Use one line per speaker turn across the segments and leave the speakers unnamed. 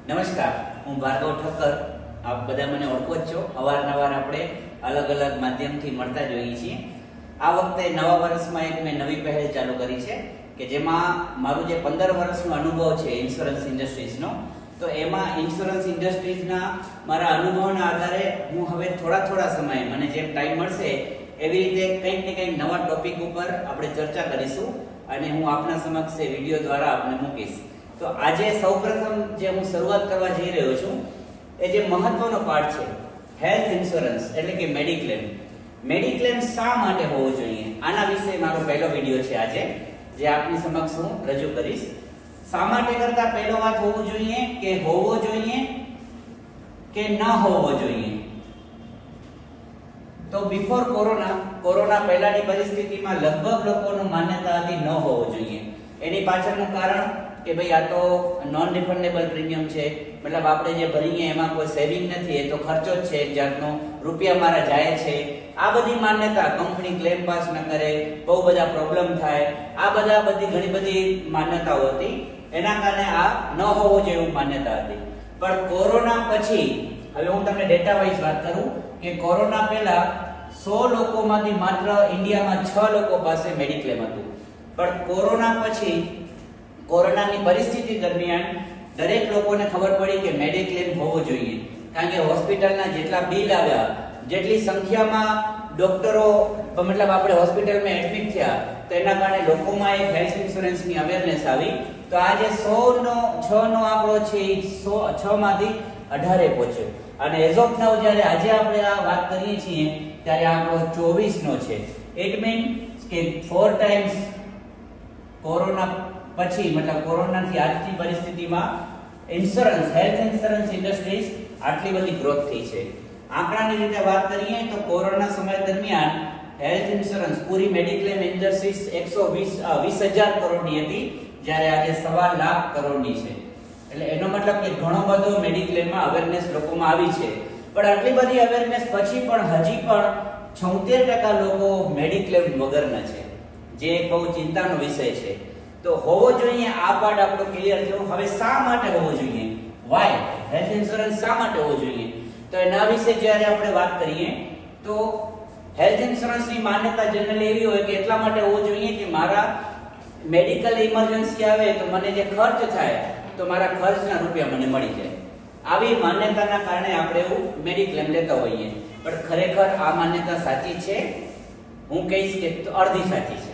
નમસ્કાર, હું ભાર્ગવ ઠક્કર. આપ બધા મને ઓળખો જ છો. અવારનવાર આપણે અલગ અલગ માધ્યમથી મળતા જોઈએ છીએ. આ વખતે નવા વર્ષમાં એક મેં નવી પહેલ ચાલુ કરી છે કે જેમાં મારું જે 15 વર્ષનો અનુભવ છે ઇન્સ્યોરન્સ ઇન્ડસ્ટ્રીઝનો, તો એમાં ઇન્સ્યોરન્સ ઇન્ડસ્ટ્રીઝના મારા અનુભવના આધારે હું હવે થોડા સમયે મને જેમ ટાઈમ મળશે એવી રીતે કંઈક ને કંઈક નવા ટોપિક ઉપર આપણે ચર્ચા કરીશું અને હું આપના સમક્ષ એ વિડીયો દ્વારા આપને મૂકીશ. તો આજે સૌપ્રથમ જે હું શરૂઆત કરવા જઈ રહ્યો છું એ જે મહત્વનો પાર્ટ છે હેલ્થ ઇન્સ્યોરન્સ એટલે કે મેડિક્લેમ. મેડિક્લેમ શા માટે હોવો જોઈએ આના વિશે મારો પહેલો વિડીયો છે આજે, જે આપની સમક્ષ હું રજૂ કરીશ. શા માટે કરતા પહેલો વાત હોવું જોઈએ કે હોવો જોઈએ કે ન હોવો જોઈએ. તો બિફોર કોરોના પહેલાની પરિસ્થિતિમાં લગભગ લોકોનું માન્યતા હતી ન હોવો જોઈએ. એની પાછળનું કારણ કે ભાઈ આ તો નોન રિફંડેબલ પ્રીમિયમ છે, મતલબ આપણે જે ભરીએ એમાં કોઈ સેવિંગ નથી, એ તો ખર્ચો જ છે એક જાતનો, રૂપિયા મારા જાય છે. આ બધી માન્યતા, કંપની ક્લેમ પાસ ન કરે, બહુ બધા પ્રોબ્લેમ થાય, આ બધી ઘણી બધી માન્યતાઓ હતી. એના કારણે આ ન હોવો જેવું માન્યતા હતી. પણ કોરોના પછી, હવે હું તમને ડેટા વાઇઝ વાત કરું કે કોરોના પહેલા 100 લોકોમાંથી માત્ર ઇન્ડિયામાં 6 લોકો પાસે મેડિક્લેમ હતું. પણ કોરોના પછી કોરોનાની પરિસ્થિતિ દરમિયાન દરેક લોકોને ખબર પડી કે મેડિક્લેમ હોવો જોઈએ. કારણ કે હોસ્પિટલના જેટલા બિલ આવ્યા, જેટલી સંખ્યામાં ડોક્ટરો મતલબ આપણે હોસ્પિટલમાં એડમિટ થયા, તો એના કારણે લોકોમાં એક હેલ્થ ઇન્સ્યોરન્સની અવેરનેસ આવી. તો આ જે 100 નો આંકડો છે એ 6 માંથી 18 પહોંચ્યો. અને એઝ ઓફ નાઉ જ્યારે આજે આપણે આ વાત કરીએ છીએ ત્યારે આંકડો 24 નો છે. ઇટ મીન્સ કે 4 ટાઈમ્સ કોરોના પછી, મતલબ કોરોનાથી આજની પરિસ્થિતિમાં હેલ્થ ઇન્સ્યોરન્સ ઇન્ડસ્ટ્રીઝ આટલી બધી ગ્રોથ થઈ છે. આંકડાની રીતે વાત કરીએ તો કોરોના સમય દરમિયાન હેલ્થ ઇન્સ્યોરન્સ પૂરી મેડિક્લેમ ઇન્ડસ્ટ્રીઝ 120,000 કરોડની હતી, જ્યારે આજે 1.25 લાખ કરોડની છે. એટલે એનો મતલબ કે ઘણો બધો મેડિક્લેમમાં અવેરનેસ લોકોમાં આવી છે. પણ આટલી બધી અવેરનેસ પછી પણ હજી પણ 76% લોકો મેડિક્લેમ વગરના છે, જે એક બહુ ચિંતાનો વિષય છે. તો હોવો જોઈએ આ પાર્ટ આપણો ક્લિયર થયો. હવે શા માટે હોવો જોઈએ, વાય હેલ્થ ઇન્સ્યોરન્સ શા માટે હોવો જોઈએ, તો એના વિશે જ્યારે આપણે વાત કરીએ તો હેલ્થ ઇન્સ્યોરન્સની માન્યતા જનરલી એવી હોય કે એટલા માટે હોવો જોઈએ કે મારા મેડિકલ ઇમરજન્સી આવે તો મને જે ખર્ચ થાય તો મારા ખર્ચના રૂપિયા મને મળી જાય. આવી માન્યતાના કારણે આપણે એવું મેડિક્લેમ લેતા હોઈએ. પણ ખરેખર આ માન્યતા સાચી છે? હું કહીશ કે અડધી સાચી છે,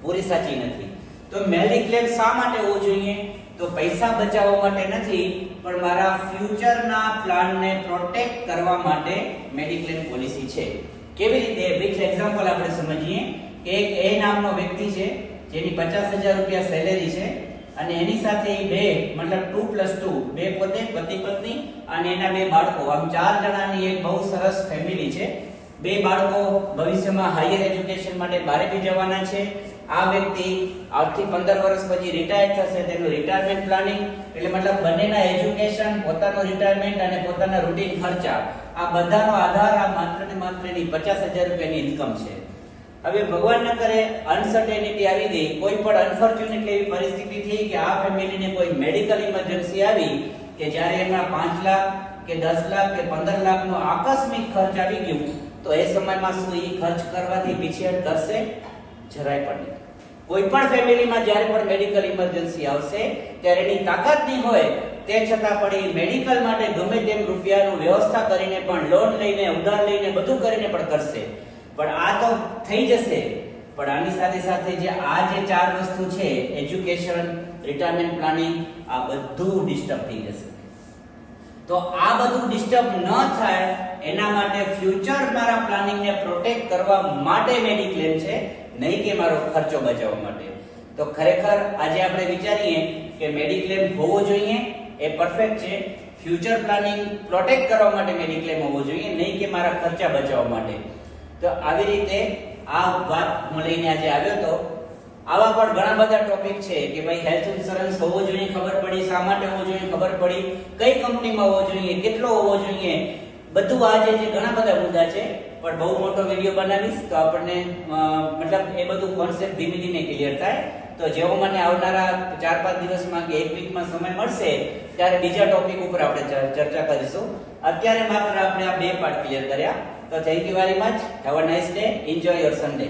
પૂરી સાચી નથી. તો મેડિક્લેમ શા માટે હોવો જોઈએ? તો પૈસા બચાવવા માટે નથી, પણ મારા ફ્યુચરના પ્લાનને પ્રોટેક્ટ કરવા માટે મેડિક્લેમ પોલિસી છે. કેવી રીતે? બ્રીફ એક્ઝામ્પલ આપણે સમજીએ કે એક એ નામનો વ્યક્તિ છે જેની 50,000 રૂપિયા સેલેરી છે અને એની સાથે બે મતલબ 2+2 બે પોતે પતિ પત્ની અને એના 2 બાળકો, આમ 4 જણાની એક બહુ સરસ ફેમિલી છે. 2 બાળકો ભવિષ્યમાં હાયર એજ્યુકેશન માટે બહાર જવાના છે. આ વ્યક્તિ આજથી 15 વર્ષ પછી રિટાયર થશે, તેનું રિટાયરમેન્ટ પ્લાનિંગ એટલે મતલબ બંનેના એજ્યુકેશન, પોતાનું રિટાયરમેન્ટ અને પોતાના રૂટીન ખર્ચા, આ બધાનો આધાર આ માત્ર ને માત્ર એની 50,000 રૂપિયાની ઇન્કમ છે. હવે ભગવાન ન કરે અનસર્ટેનિટી આવી ગઈ, કોઈ પણ અનફોર્ચ્યુનેટલી એવી પરિસ્થિતિ થઈ કે આ ફેમિલીને કોઈ મેડિકલ ઇમરજન્સી આવી કે જ્યારે એમના 5 લાખ કે 10 લાખ કે 15 લાખનો આકસ્મિક ખર્ચ આવી ગયું, તો એ સમયમાં શું એ ખર્ચ કરવાથી પીછેહટ કરશે? જરાય પણ નહીં. કોઈ પણ ફેમિલીમાં જ્યારે પણ મેડિકલ ઇમરજન્સી આવશે ત્યારે એની તાકાત નહીં હોય તે છતાં પણ એ મેડિકલ માટે ગમે તેમ રૂપિયાનું વ્યવસ્થા કરીને પણ, લોન લઈને, ઉધાર લઈને, બધું કરીને પણ કરશે. પણ આ તો થઈ જશે, પણ આની સાથે સાથે જે આ જે 4 વસ્તુ છે, એજ્યુકેશન, રિટાયરમેન્ટ પ્લાનિંગ, આ બધું ડિસ્ટર્બ થઈ જશે. તો આ બધું ડિસ્ટર્બ ન થાય એના માટે ફ્યુચર મારા પ્લાનિંગને પ્રોટેક્ટ કરવા માટે મેડિક્લેમ છે, નહીં કે મારો ખર્ચો બચાવવા માટે. તો ખરેખર આજે આપણે વિચારીએ કે મેડિક્લેમ હોવો જોઈએ એ પરફેક્ટ છે. ફ્યુચર પ્લાનિંગ પ્રોટેક્ટ કરવા માટે મેડિક્લેમ હોવો જોઈએ, નહીં કે મારા ખર્ચા બચાવવા માટે. તો આવી રીતે આ વાત હું લઈને આજે આવ્યો તો. આવા પણ ઘણા બધા ટોપિક છે કે ભાઈ હેલ્થ ઇન્સ્યોરન્સ હોવો જોઈએ, ખબર પડી. શા માટે હોવો જોઈએ, ખબર પડી. કઈ કંપનીમાં હોવો જોઈએ, કેટલો હોવો જોઈએ, બધું આજે જે ઘણા બધા મુદ્દા છે. પણ બહુ મોટો વિડીયો બનાવીશ તો આપણને મતલબ એ બધું કોન્સેપ્ટ ધીમે ધીમે ક્લિયર થાય. તો જેવો મને આવનારા 4-5 દિવસમાં કે 1 વીકમાં સમય મળશે ત્યારે બીજા ટોપિક ઉપર આપણે ચર્ચા કરીશું. અત્યારે માત્ર આપણે આ 2 પાર્ટ ક્લિયર કર્યા. તો thank you very much. Have a nice day. Enjoy your Sunday.